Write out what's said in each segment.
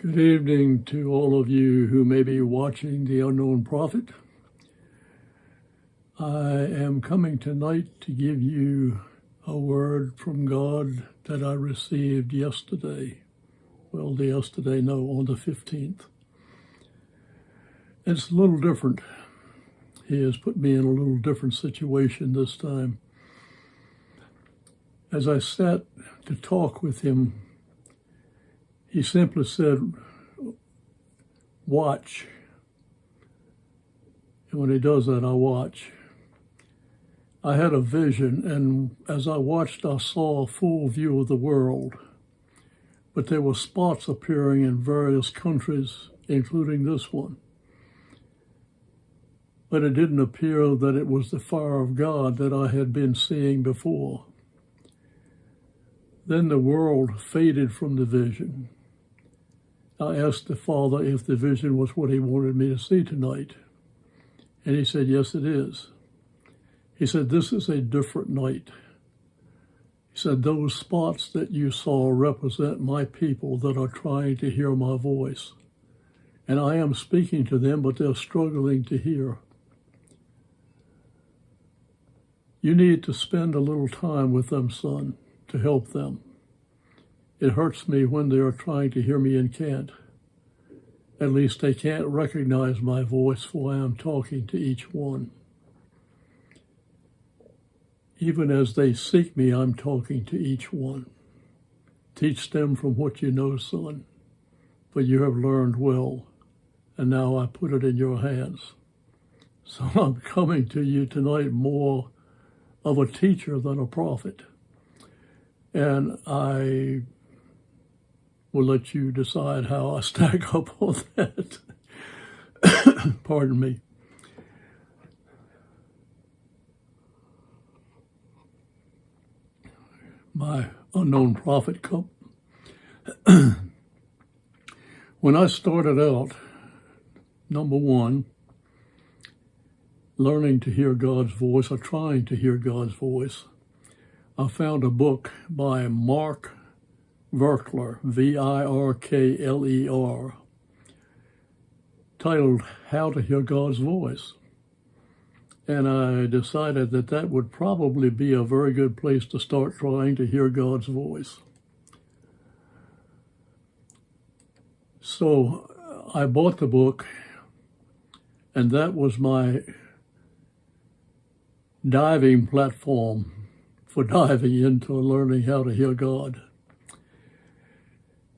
Good evening to all of you who may be watching The Unknown Prophet. I am coming tonight to give you a word from God that I received yesterday. On the 15th. It's a little different. He has put me in a little different situation this time. As I sat to talk with him, he simply said, "Watch." And when he does that, I watch. I had a vision, and as I watched, I saw a full view of the world. But there were spots appearing in various countries, including this one. But it didn't appear that it was the fire of God that I had been seeing before. Then the world faded from the vision. I asked the Father if the vision was what he wanted me to see tonight. And he said, yes, it is. He said, this is a different night. He said, those spots that you saw represent my people that are trying to hear my voice. And I am speaking to them, but they're struggling to hear. You need to spend a little time with them, son, to help them. It hurts me when they are trying to hear me and can't. At least they can't recognize my voice, for I am talking to each one. Even as they seek me, I'm talking to each one. Teach them from what you know, son, for you have learned well, and now I put it in your hands. So I'm coming to you tonight more of a teacher than a prophet. And I will let you decide how I stack up on that. Pardon me. My unknown prophet cup. When I started out, number one, learning to hear God's voice or trying to hear God's voice, I found a book by Mark Virkler, Virkler, titled How to Hear God's Voice. And I decided that that would probably be a very good place to start trying to hear God's voice. So I bought the book, and that was my diving platform for diving into learning how to hear God.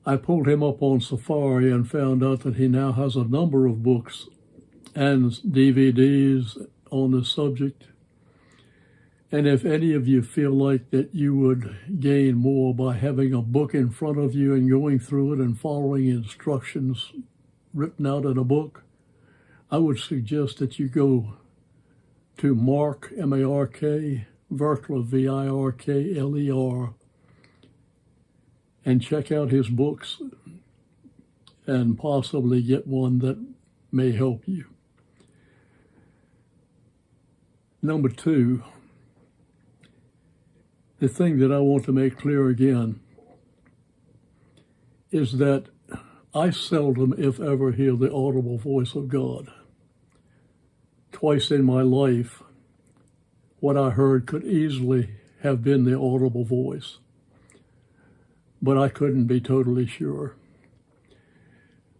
I pulled him up on Safari and found out that he now has a number of books and DVDs on the subject. And if any of you feel like that you would gain more by having a book in front of you and going through it and following instructions written out in a book, I would suggest that you go to Mark, M-A-R-K, Virkler, V-I-R-K-L-E-R, and check out his books and possibly get one that may help you. Number two, the thing that I want to make clear again is that I seldom, if ever, hear the audible voice of God. Twice in my life, what I heard could easily have been the audible voice, but I couldn't be totally sure.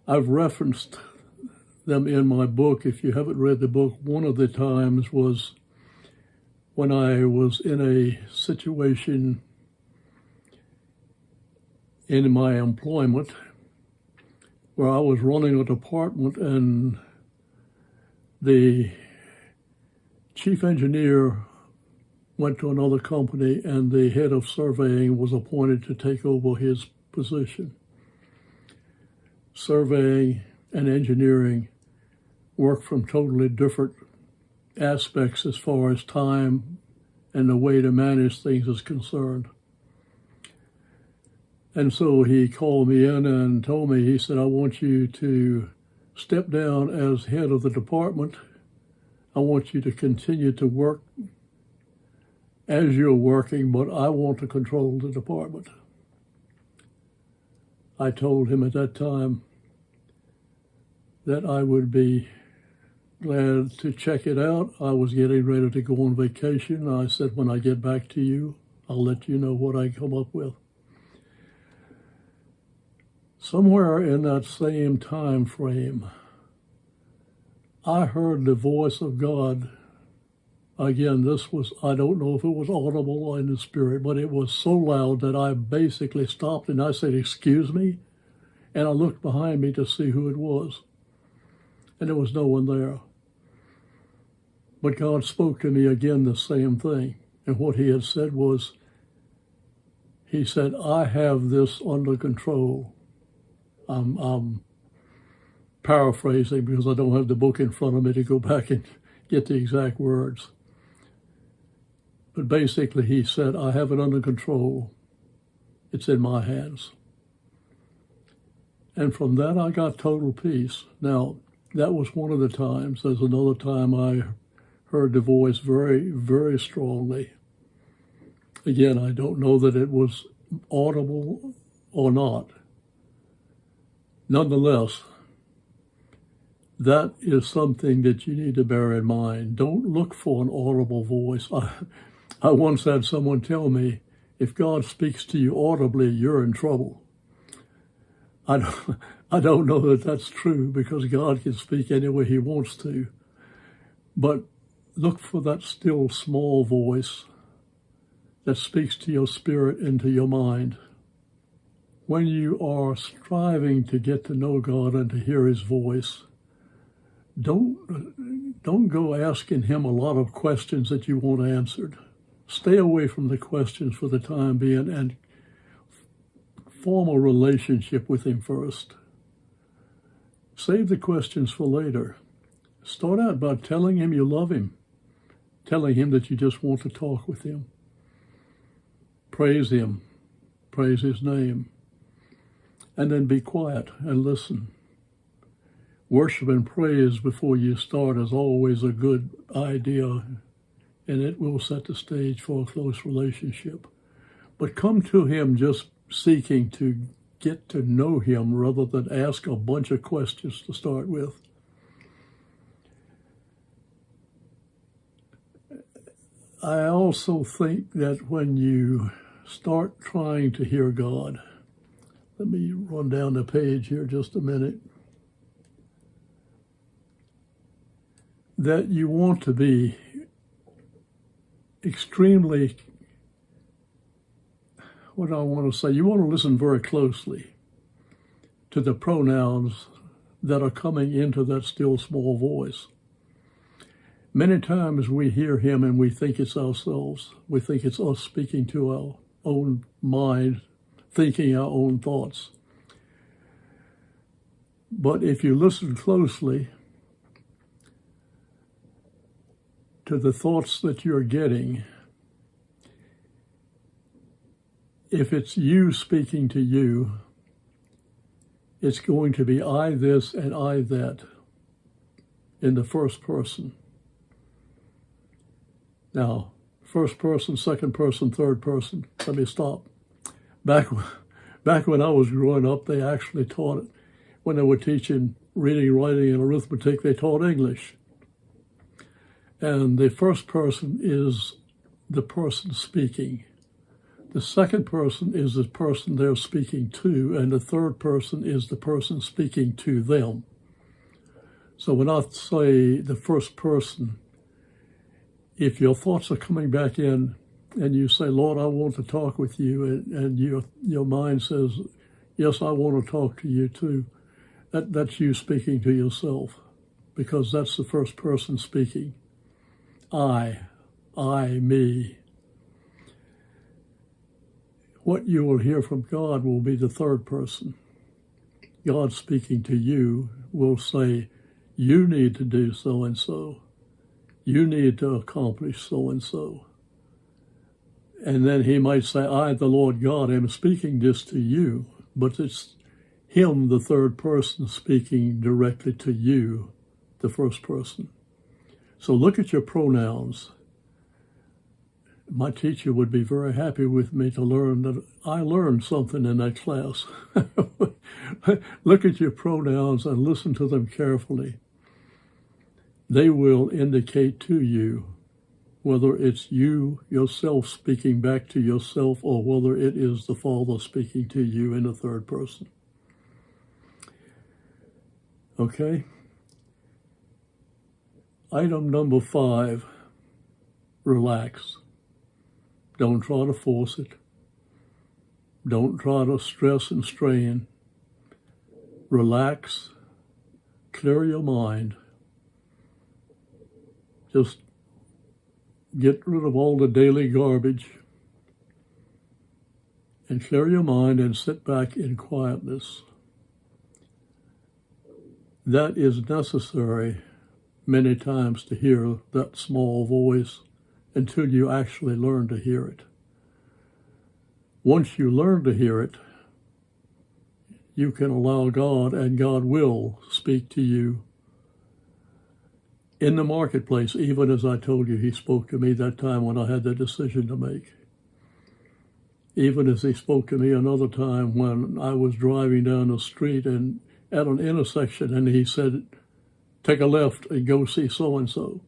I've referenced them in my book. If you haven't read the book, one of the times was when I was in a situation in my employment where I was running a department and the chief engineer went to another company and the head of surveying was appointed to take over his position. Surveying and engineering work from totally different aspects as far as time and the way to manage things is concerned. And so he called me in and told me, he said, I want you to step down as head of the department. I want you to continue to work as you're working, but I want to control the department. I told him at that time, that I would be glad to check it out. I was getting ready to go on vacation. I said, when I get back to you, I'll let you know what I come up with. Somewhere in that same time frame, I heard the voice of God. Again, I don't know if it was audible or in the spirit, but it was so loud that I basically stopped and I said, "Excuse me?" And I looked behind me to see who it was. And there was no one there. But God spoke to me again the same thing. And what he had said was, he said, "I have this under control." I'm paraphrasing because I don't have the book in front of me to go back and get the exact words. But basically he said, "I have it under control. It's in my hands." And from that I got total peace. Now, that was one of the times. There's another time I heard the voice very, very strongly. Again, I don't know that it was audible or not. Nonetheless, that is something that you need to bear in mind. Don't look for an audible voice. I once had someone tell me, if God speaks to you audibly, you're in trouble. I don't know that that's true, because God can speak any way he wants to. But look for that still small voice that speaks to your spirit and to your mind. When you are striving to get to know God and to hear his voice, don't go asking him a lot of questions that you want answered. Stay away from the questions for the time being and form a relationship with him first. Save the questions for later. Start out by telling him you love him, telling him that you just want to talk with him. Praise him, praise his name, and then be quiet and listen. Worship and praise before you start is always a good idea, and it will set the stage for a close relationship. But come to him just seeking to get to know him rather than ask a bunch of questions to start with. I also think that when you start trying to hear God, let me run down the page here just a minute, that you want to be extremely, what do I want to say? You want to listen very closely to the pronouns that are coming into that still small voice. Many times we hear him and we think it's ourselves. We think it's us speaking to our own mind, thinking our own thoughts. But if you listen closely to the thoughts that you're getting, if it's you speaking to you, it's going to be I this and I that in the first person. Now, first person, second person, third person. Let me stop. Back when I was growing up, they actually taught it. When they were teaching reading, writing, and arithmetic, they taught English. And the first person is the person speaking. The second person is the person they're speaking to, and the third person is the person speaking to them. So when I say the first person, if your thoughts are coming back in and you say, "Lord, I want to talk with you," and your mind says, "Yes, I want to talk to you too," that's you speaking to yourself, because that's the first person speaking. I, me. What you will hear from God will be the third person. God speaking to you will say, "You need to do so and so. You need to accomplish so and so." And then he might say, "I, the Lord God, am speaking this to you," but it's him, the third person, speaking directly to you, the first person. So look at your pronouns. My teacher would be very happy with me to learn that I learned something in that class. Look at your pronouns and listen to them carefully. They will indicate to you whether it's you yourself speaking back to yourself or whether it is the Father speaking to you in the third person. Okay? Item number 5, relax. Don't try to force it. Don't try to stress and strain. Relax. Clear your mind. Just get rid of all the daily garbage and clear your mind and sit back in quietness. That is necessary many times to hear that small voice until you actually learn to hear it. Once you learn to hear it, you can allow God, and God will speak to you in the marketplace, even as I told you, he spoke to me that time when I had the decision to make. Even as he spoke to me another time when I was driving down the street and at an intersection, and he said, take a left and go see so-and-so.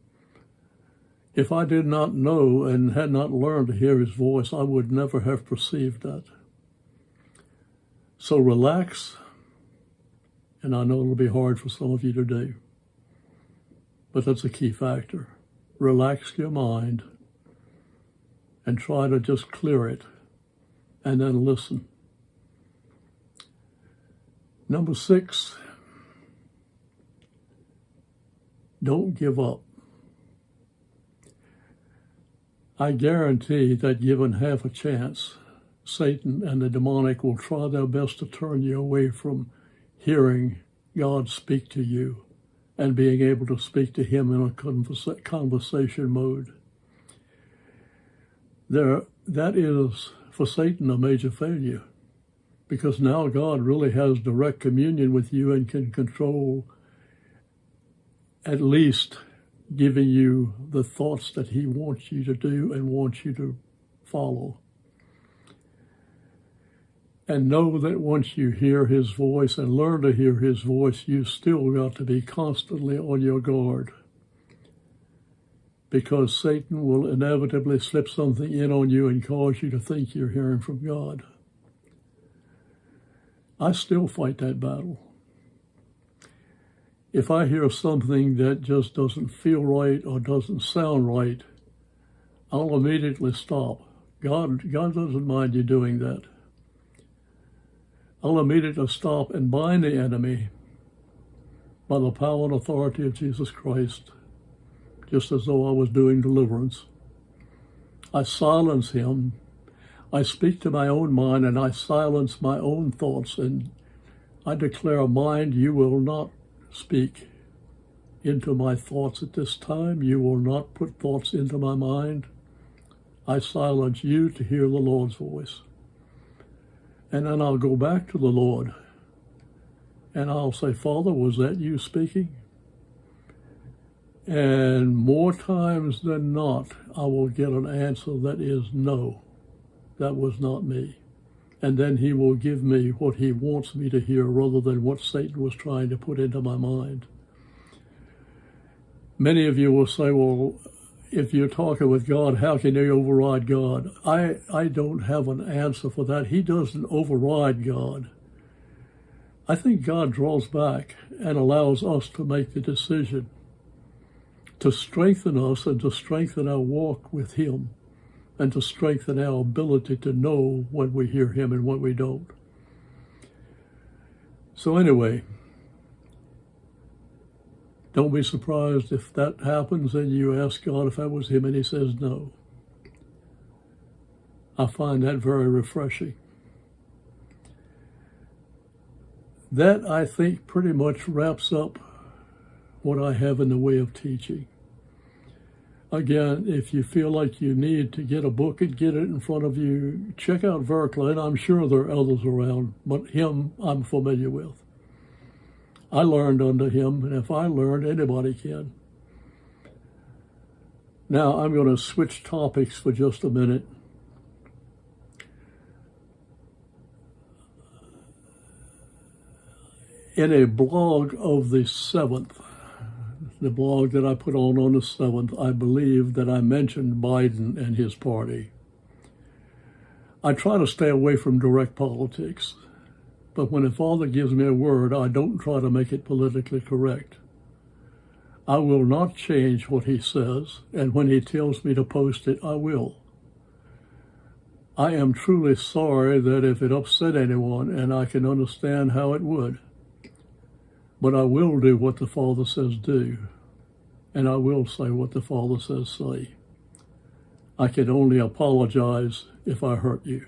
If I did not know and had not learned to hear his voice, I would never have perceived that. So relax, and I know it'll be hard for some of you to do, but that's a key factor. Relax your mind and try to just clear it and then listen. Number 6, don't give up. I guarantee that given half a chance, Satan and the demonic will try their best to turn you away from hearing God speak to you and being able to speak to him in a conversation mode. That is, for Satan, a major failure, because now God really has direct communion with you and can control, at least giving you the thoughts that he wants you to do and wants you to follow. And know that once you hear his voice and learn to hear his voice, you've still got to be constantly on your guard, because Satan will inevitably slip something in on you and cause you to think you're hearing from God. I still fight that battle. If I hear something that just doesn't feel right or doesn't sound right, I'll immediately stop. God doesn't mind you doing that. I'll immediately stop and bind the enemy by the power and authority of Jesus Christ, just as though I was doing deliverance. I silence him. I speak to my own mind and I silence my own thoughts, and I declare, mind, you will not speak into my thoughts at this time. You will not put thoughts into my mind. I silence you to hear the Lord's voice. And then I'll go back to the Lord and I'll say, Father, was that you speaking? And more times than not, I will get an answer that is no, that was not me. And then he will give me what he wants me to hear rather than what Satan was trying to put into my mind. Many of you will say, well, if you're talking with God, how can you override God? I don't have an answer for that. He doesn't override God. I think God draws back and allows us to make the decision to strengthen us and to strengthen our walk with him, and to strengthen our ability to know when we hear him and when we don't. So anyway, don't be surprised if that happens and you ask God if that was him and he says no. I find that very refreshing. That, I think, pretty much wraps up what I have in the way of teaching. Again, if you feel like you need to get a book and get it in front of you, check out Verkla. I'm sure there are others around, but him I'm familiar with. I learned under him, and if I learned, anybody can. Now, I'm going to switch topics for just a minute. In a blog of the 7th, the blog that I put on the 7th, I believe that I mentioned Biden and his party. I try to stay away from direct politics, but when a father gives me a word, I don't try to make it politically correct. I will not change what he says, and when he tells me to post it, I will. I am truly sorry that if it upset anyone, and I can understand how it would, but I will do what the Father says do, and I will say what the Father says say. I can only apologize if I hurt you.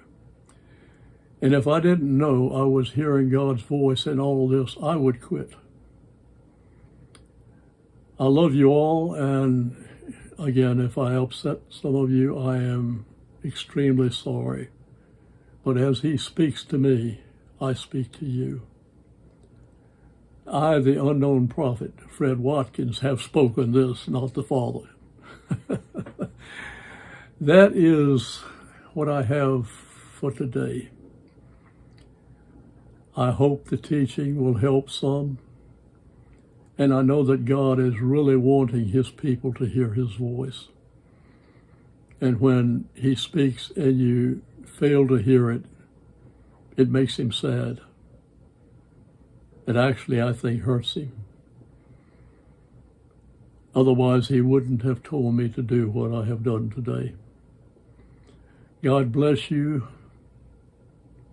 And if I didn't know I was hearing God's voice in all this, I would quit. I love you all, and again, if I upset some of you, I am extremely sorry. But as he speaks to me, I speak to you. I, the unknown prophet, Fred Watkins, have spoken this, not the Father. That is what I have for today. I hope the teaching will help some, and I know that God is really wanting his people to hear his voice. And when he speaks and you fail to hear it, it makes him sad. It actually, I think, hurts him. Otherwise, he wouldn't have told me to do what I have done today. God bless you.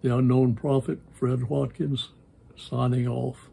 The unknown prophet, Fred Watkins, signing off.